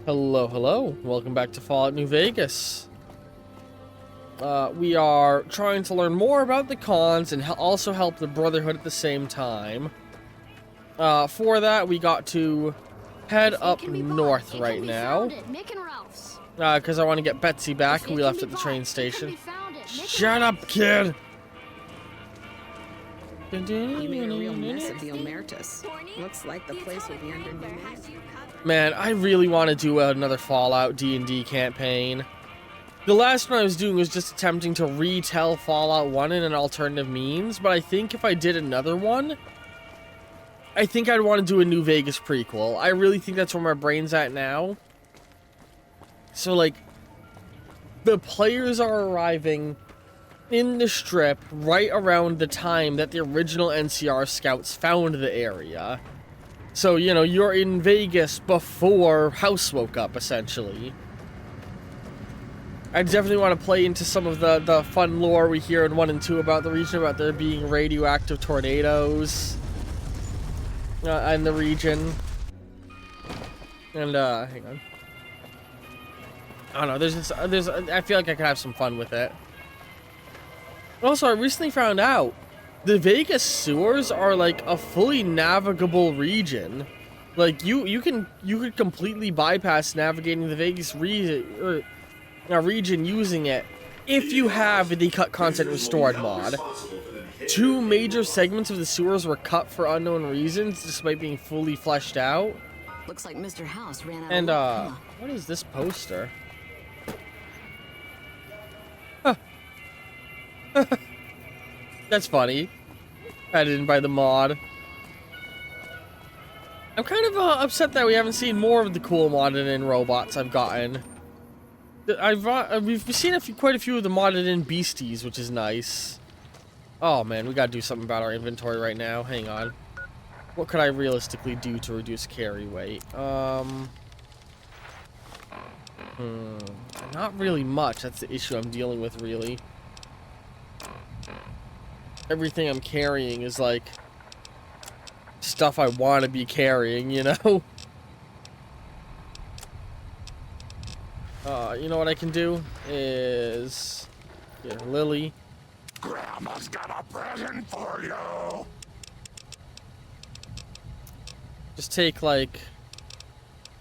Hello, hello. Welcome back to Fallout New Vegas. We are trying to learn more about the cons and also help the Brotherhood at the same time. For that, we got to head up north right now. Because I want to get Betsy back, who we left at the train station. Shut up, kid! You made a real mess of the Omertas. Looks like the place will be under new management. Man, I really want to do another Fallout D&D campaign. The last one I was doing was just attempting to retell Fallout 1 in an alternative means, but I think if I did another one, I think I'd want to do a New Vegas prequel. I really think that's where my brain's at now. So, like, the players are arriving in the Strip right around the time that the original NCR scouts found the area. So, you know, you're in Vegas before House woke up, essentially. I definitely want to play into some of the fun lore we hear in 1 and 2 about the region, about there being radioactive tornadoes in the region. And, hang on. I don't know, I feel like I could have some fun with it. Also, I recently found out the Vegas sewers are like a fully navigable region. Like you could completely bypass navigating the Vegas region using it if you have the cut content restored mod. 2 major segments of the sewers were cut for unknown reasons, despite being fully fleshed out. Looks like Mr. House ran out And of what is this poster? That's funny. Added in by the mod. I'm kind of upset that we haven't seen more of the cool modded in robots I've gotten. We've seen quite a few of the modded in beasties, which is nice. Oh man, we gotta do something about our inventory right now. Hang on. What could I realistically do to reduce carry weight? Not really much. That's the issue I'm dealing with, really. Everything I'm carrying is like stuff I want to be carrying, you know? You know what I can do is Lily. Grandma's got a present for you. Just take like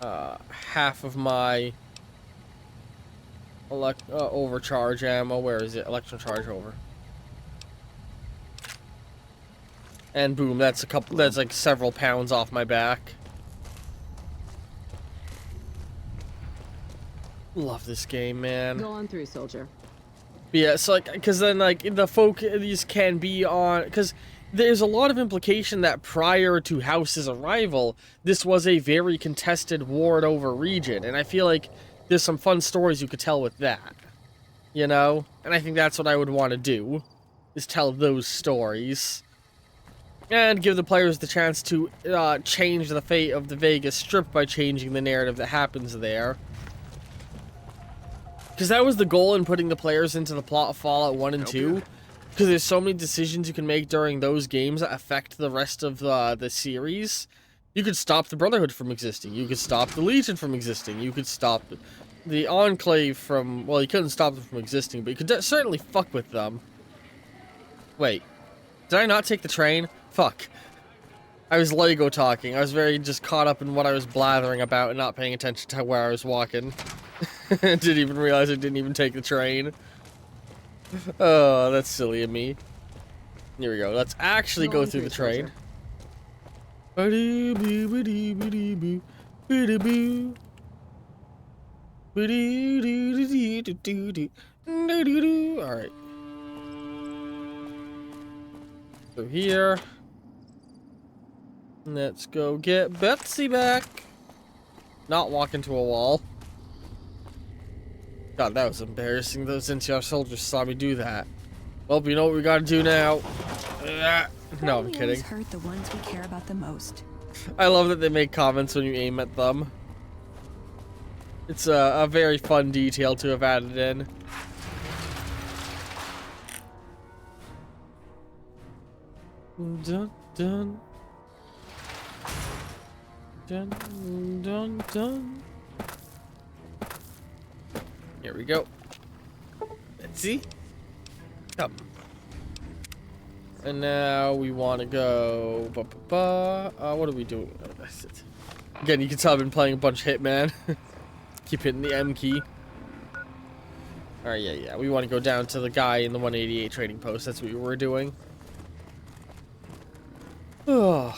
half of my overcharge ammo. Where is it? Electron charge over. And boom, that's like several pounds off my back. Love this game, man. Go on through, soldier. But yeah, so like, because then like these can be on, because there's a lot of implication that prior to House's arrival, this was a very contested, warred over region, and I feel like there's some fun stories you could tell with that, you know? And I think that's what I would want to do, is tell those stories. And give the players the chance to change the fate of the Vegas Strip by changing the narrative that happens there. Because that was the goal in putting the players into the plot of Fallout 1 and 2. Because there's so many decisions you can make during those games that affect the rest of the series. You could stop the Brotherhood from existing. You could stop the Legion from existing. You could stop the Enclave from... Well, you couldn't stop them from existing, but you could certainly fuck with them. Wait. Did I not take the train? Fuck. I was Lego talking. I was very just caught up in what I was blathering about and not paying attention to where I was walking. Didn't even realize I didn't even take the train. Oh, that's silly of me. Here we go. Let's actually go through the train. Alright. So here. Let's go get Betsy back. Not walk into a wall. God, that was embarrassing. Those NCR soldiers saw me do that. Well, you know what we gotta do now. No, I'm kidding. Hurt the ones we care about the most. I love that they make comments when you aim at them. It's a very fun detail to have added in. Dun, dun. Dun, dun, dun. Here we go. Let's see. Come. And now we want to go. What are we doing? Oh, that's it. Again, you can tell I've been playing a bunch of Hitman. Keep hitting the M key. Alright, yeah. We want to go down to the guy in the 188 trading post. That's what we were doing. Ugh.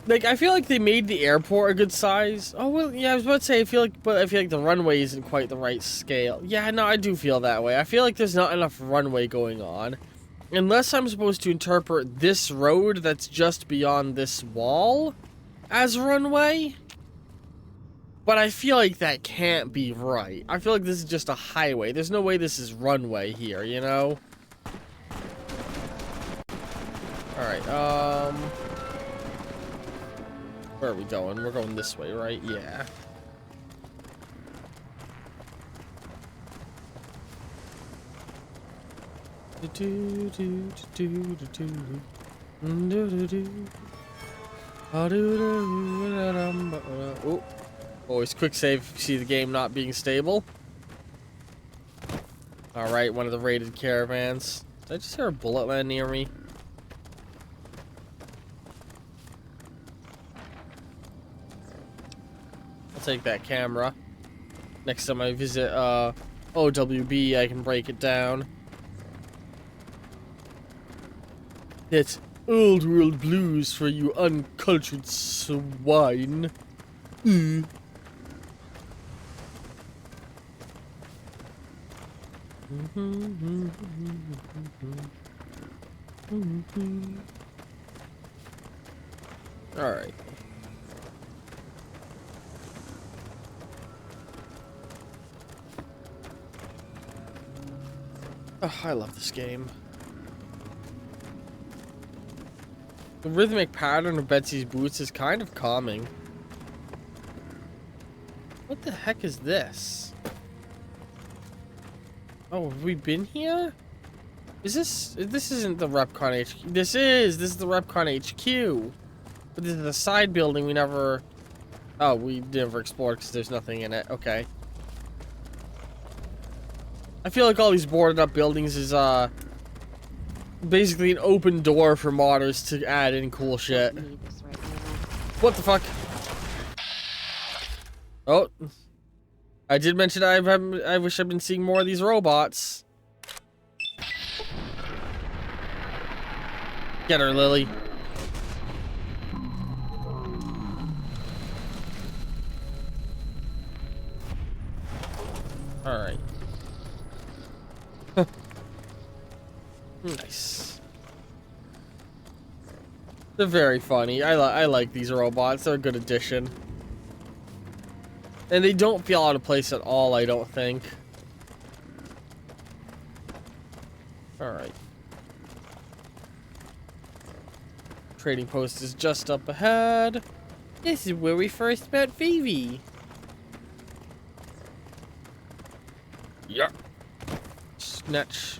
Like, I feel like they made the airport a good size. Oh, well, yeah, I was about to say, I feel like the runway isn't quite the right scale. Yeah, no, I do feel that way. I feel like there's not enough runway going on. Unless I'm supposed to interpret this road that's just beyond this wall as runway. But I feel like that can't be right. I feel like this is just a highway. There's no way this is runway here, you know? Alright, where are we going? We're going this way, right? Yeah. Oh, always quick save if you see the game not being stable. Alright, one of the raided caravans. Did I just hear a bullet land near me? I'll take that camera. Next time I visit OWB, I can break it down. It's old world blues for you uncultured swine. Alright. Oh, I love this game. The rhythmic pattern of Betsy's boots is kind of calming. What the heck is this? Oh, have we been here? Is this isn't the Repcon HQ. This is the Repcon HQ. But this is the side building we never... Oh, we never explored because there's nothing in it. Okay. I feel like all these boarded up buildings is, basically an open door for modders to add in cool shit. What the fuck? Oh. I did mention I wish I'd been seeing more of these robots. Get her, Lily. Alright. Nice. They're very funny. I like these robots. They're a good addition. And they don't feel out of place at all, I don't think. Alright. Trading post is just up ahead. This is where we first met Phoebe. Yup. Snatch.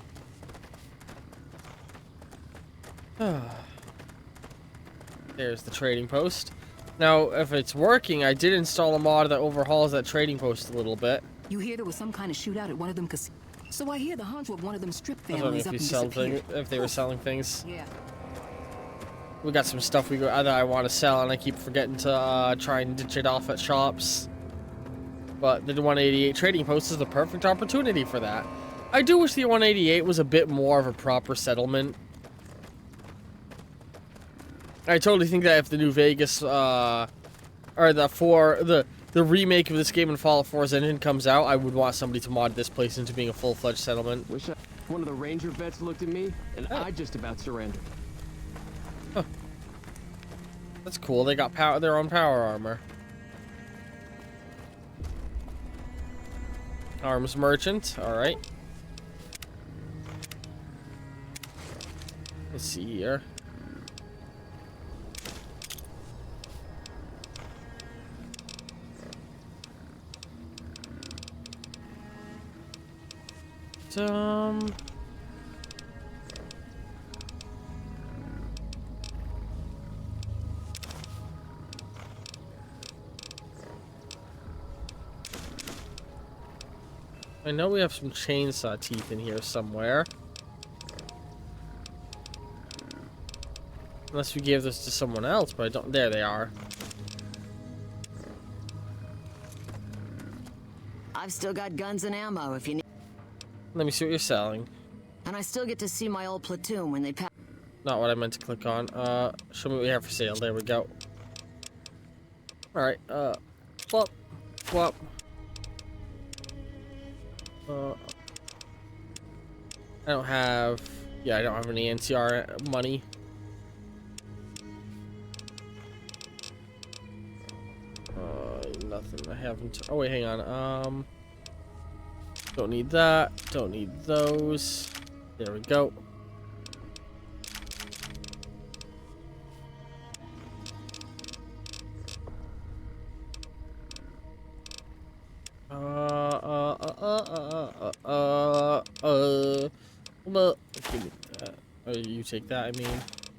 There's the trading post. Now, if it's working, I did install a mod that overhauls that trading post a little bit. You hear there was some kind of shootout at one of them casinos. So I hear the hunch with one of them strip I don't know families up and if they were selling things. Yeah. We got some stuff that I want to sell, and I keep forgetting to try and ditch it off at shops. But the 188 trading post is the perfect opportunity for that. I do wish the 188 was a bit more of a proper settlement. I totally think that if the New Vegas, or the remake of this game in Fallout 4's engine comes out, I would want somebody to mod this place into being a full-fledged settlement. One of the ranger vets looked at me, and I just about surrendered. Huh. That's cool. They got their own power armor. Arms merchant. All right. Let's see here. I know we have some chainsaw teeth in here somewhere. Unless we gave this to someone else, but I don't. There they are. I've still got guns and ammo if you need. Let me see what you're selling. And I still get to see my old platoon when they pass. Not what I meant to click on. Show me what we have for sale. There we go. Alright, flop. Flop. I don't have... Yeah, I don't have any NCR money. Nothing. I haven't... Oh, wait, hang on. Don't need that. Don't need those. There we go. Well, give me that. Oh, you take that, I mean.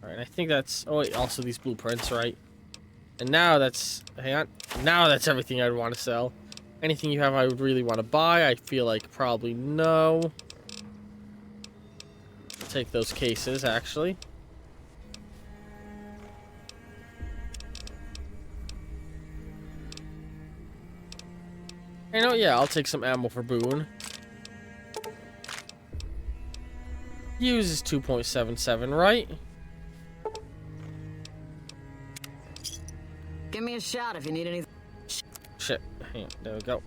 Alright, I think that's... Oh, wait, also these blueprints, right? And now that's... Hang on. Now that's everything I'd want to sell. Anything you have I would really want to buy? I feel like probably no. I'll take those cases, actually. You know, yeah, I'll take some ammo for Boone. Uses 2.77, right? Give me a shot if you need anything. Shit. Hang on. There we go.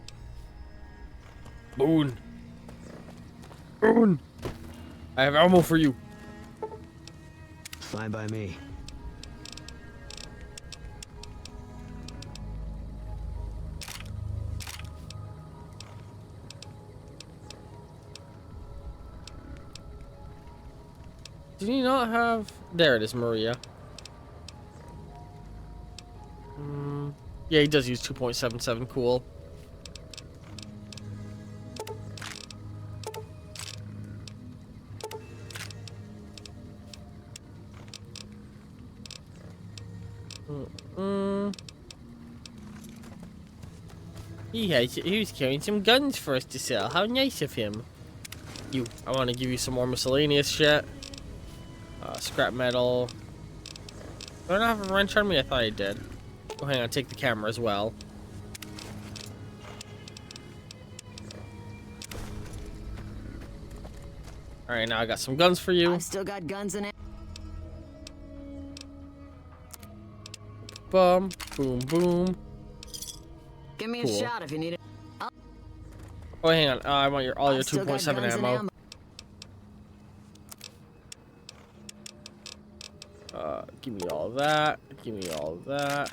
Boone. Boone. I have ammo for you. Fine by me. Did he not have... There it is, Maria. Yeah, he does use 2.77. Cool. He was carrying some guns for us to sell. How nice of him. I want to give you some more miscellaneous shit. Scrap metal. Do I not have a wrench on me? I thought I did. Oh, hang on. Take the camera as well. Alright, now I got some guns for you. I've still got guns and. Boom, boom, boom. Give me Cool. a shot if you need it. Oh, hang on. I want all your I've still got 2.7 guns and ammo. Give me all that. Give me all that.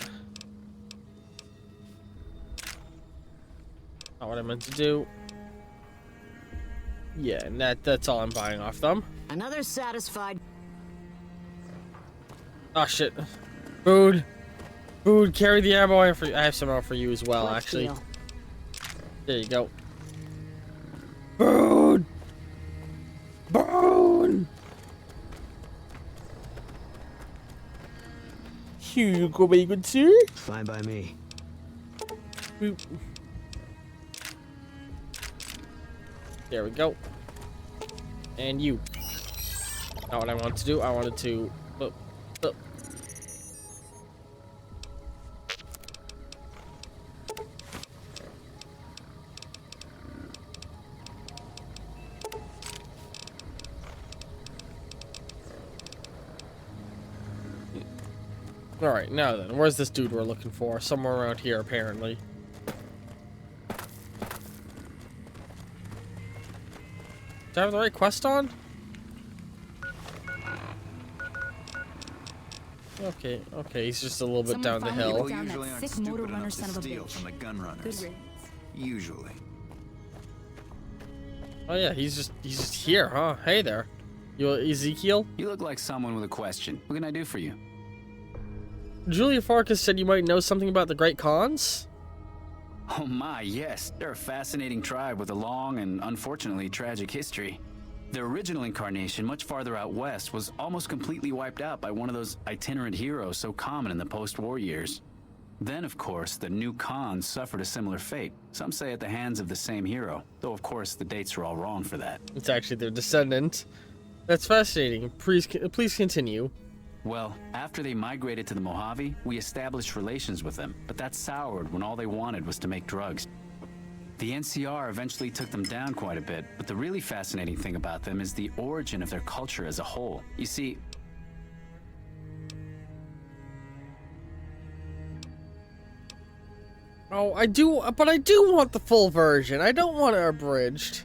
Not what I meant to do. Yeah, and that's all I'm buying off them. Another satisfied. Oh shit. Food. Food, carry the ammo. I have some ammo for you as well, Let's actually. deal. There you go. Food. Bone. Here you go, my good sir. Fine by me. Boop. There we go. And you. Not what I wanted to do. I wanted to... Alright, now then. Where's this dude we're looking for? Somewhere around here, apparently. Do I have the right quest on? Okay, he's just a little bit Someone down the finally hill. put down Usually that aren't sick motor stupid runner enough son to of a steal bitch. from the gun Good runners. riddance. Usually. Oh yeah, he's just here, huh? Hey there. You Ezekiel? You look like someone with a question. What can I do for you? Julia Farkas said you might know something about the Great Khans? Oh my, yes. They're a fascinating tribe with a long and unfortunately tragic history. Their original incarnation, much farther out west, was almost completely wiped out by one of those itinerant heroes so common in the post-war years. Then, of course, the new Khans suffered a similar fate. Some say at the hands of the same hero, though of course the dates are all wrong for that. It's actually their descendant. That's fascinating. Please continue. Well, after they migrated to the Mojave, we established relations with them, but that soured when all they wanted was to make drugs. The NCR eventually took them down quite a bit, but the really fascinating thing about them is the origin of their culture as a whole. You see, oh, I do want the full version. I don't want it abridged.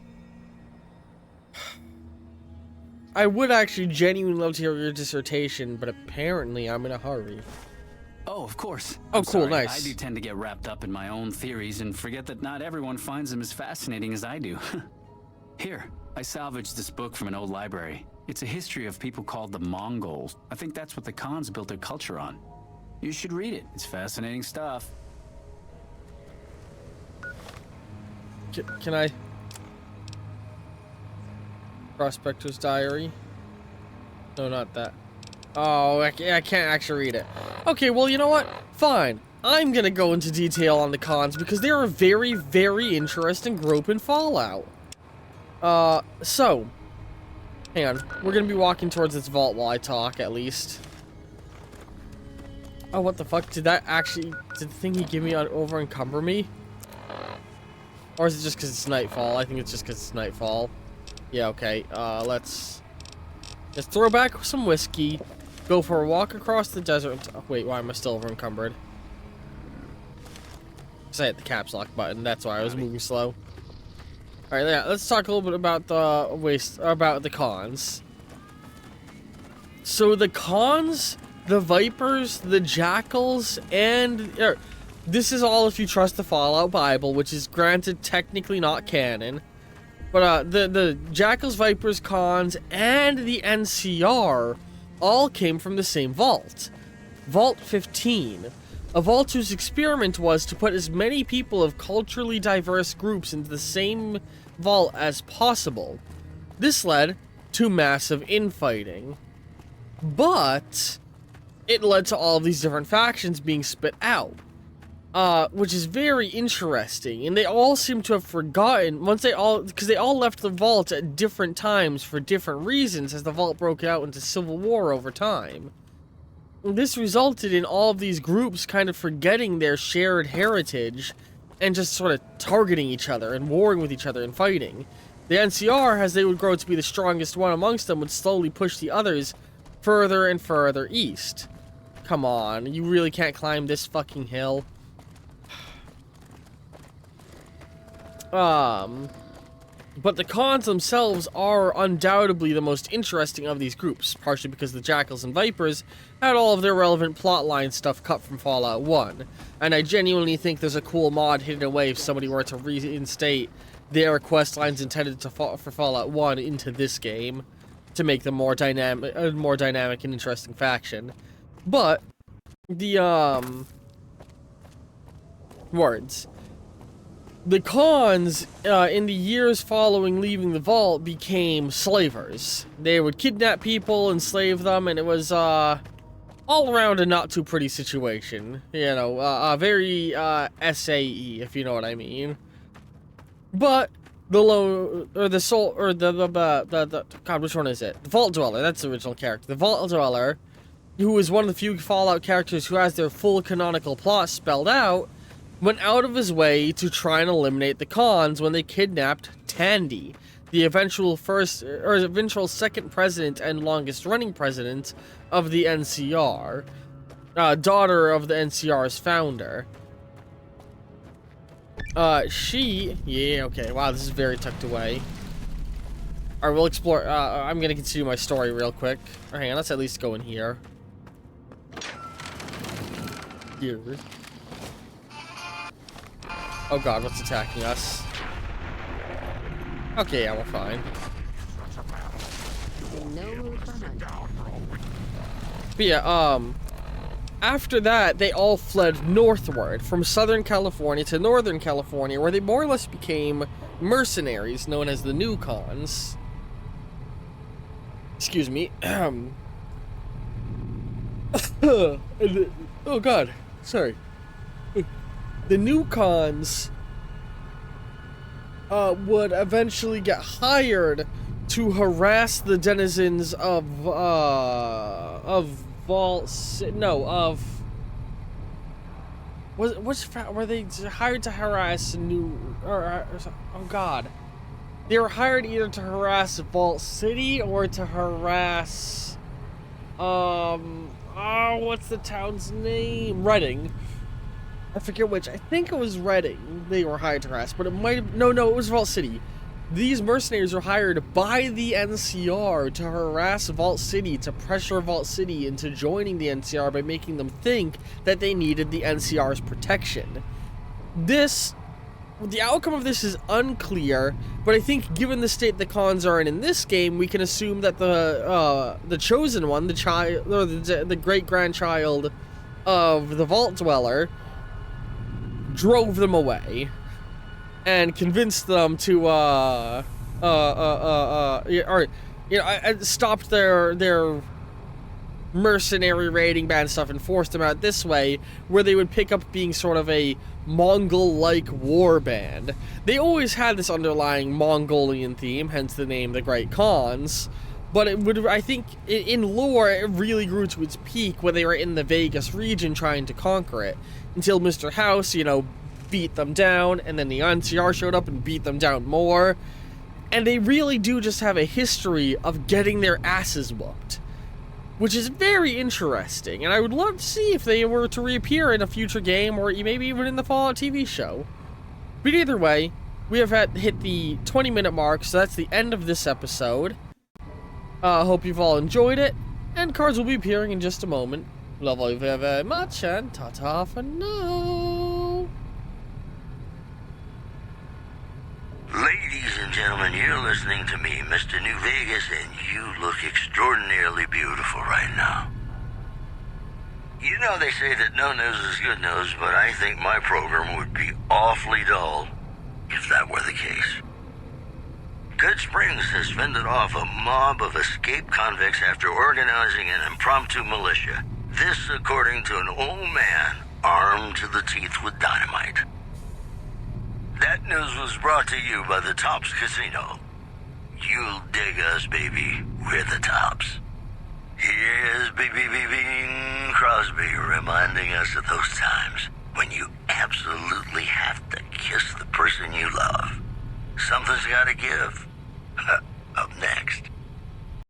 I would actually genuinely love to hear your dissertation, but apparently I'm in a hurry. oh, of course. Oh, I'm cool, sorry. nice. I do tend to get wrapped up in my own theories and forget that not everyone finds them as fascinating as I do. Here, I salvaged this book from an old library. It's a history of people called the Mongols. I think that's what the Khans built their culture on. You should read it. It's fascinating stuff. Can I? Prospector's Diary? No, not that. Oh, I can't actually read it. Okay, well, you know what? Fine. I'm gonna go into detail on the Khans because they're a very, very interesting group in Fallout. So. Hang on. We're gonna be walking towards this vault while I talk, at least. Oh, what the fuck? Did the thing he give me over encumber me? Or is it just because it's nightfall? I think it's just because it's nightfall. Yeah, okay. Let's throw back some whiskey, go for a walk across the desert. Oh, wait, why am I still over encumbered? Because I hit the caps lock button. That's why I was moving slow. All right, yeah. Let's talk a little bit about the Khans. So the Khans, the Vipers, the Jackals, and this is all if you trust the Fallout Bible, which is granted technically not canon. But the Jackals, Vipers, Khans, and the NCR all came from the same vault. Vault 15. A vault whose experiment was to put as many people of culturally diverse groups into the same vault as possible. This led to massive infighting. But it led to all of these different factions being spit out. Which is very interesting, and they all seem to have forgotten because they all left the vault at different times for different reasons as the vault broke out into civil war over time. This resulted in all of these groups kind of forgetting their shared heritage and just sort of targeting each other and warring with each other and fighting. The NCR, as they would grow to be the strongest one amongst them, would slowly push the others further and further east. Come on, you really can't climb this fucking hill. But the Khans themselves are undoubtedly the most interesting of these groups, partially because the Jackals and Vipers had all of their relevant plotline stuff cut from Fallout 1, and I genuinely think there's a cool mod hidden away if somebody were to reinstate their quest lines intended for Fallout 1 into this game to make them more dynamic and interesting faction. But the words. The Khans, in the years following leaving the vault, became slavers. They would kidnap people, enslave them, and it was, all around a not too pretty situation. You know, very, SAE, if you know what I mean. But, God, which one is it? The Vault Dweller, that's the original character. The Vault Dweller, who is one of the few Fallout characters who has their full canonical plot spelled out, went out of his way to try and eliminate the Khans when they kidnapped Tandy, the eventual second president and longest running president of the NCR, daughter of the NCR's founder. Yeah, okay, wow, this is very tucked away. Alright, we'll explore, I'm gonna continue my story real quick. Or hang on, let's at least go in here. Here. Oh god, what's attacking us? Okay, yeah, we're fine. But yeah, after that, they all fled northward, from Southern California to Northern California, where they more or less became mercenaries, known as the New Khans. Excuse me. Oh god, sorry. the new cons would eventually get hired to harass the denizens of Vault City. No, of were they hired to harass oh god, they were hired either to harass Vault City or to harass what's the town's name? Reading. I forget which. I think it was Reading they were hired to harass, but it might have... No, it was Vault City. These mercenaries were hired by the NCR to harass Vault City, to pressure Vault City into joining the NCR by making them think that they needed the NCR's protection. The outcome of this is unclear, but I think given the state the cons are in this game, we can assume that the chosen one, the child, or the great-grandchild of the Vault Dweller, drove them away and convinced them to stopped their mercenary raiding band stuff and forced them out this way, where they would pick up being sort of a Mongol-like war band. They always had this underlying Mongolian theme, hence the name the Great Khans. But it would, I think, in lore, it really grew to its peak when they were in the Vegas region trying to conquer it. Until Mr. House, beat them down, and then the NCR showed up and beat them down more. And they really do just have a history of getting their asses whooped, which is very interesting. And I would love to see if they were to reappear in a future game, or maybe even in the Fallout TV show. But either way, we have hit the 20-minute mark, so that's the end of this episode. Hope you've all enjoyed it, and cards will be appearing in just a moment. Love you very, very much, and ta-ta for now. Ladies and gentlemen, you're listening to me, Mr. New Vegas, and you look extraordinarily beautiful right now. You know they say that no news is good news, but I think my program would be awfully dull if that were the case. Good Springs has fended off a mob of escaped convicts after organizing an impromptu militia. This according to an old man armed to the teeth with dynamite. That news was brought to you by the Tops Casino. You'll dig us, baby. We're the Tops. Here's Baby Bing Crosby reminding us of those times when you absolutely have to kiss the person you love. Something's gotta give.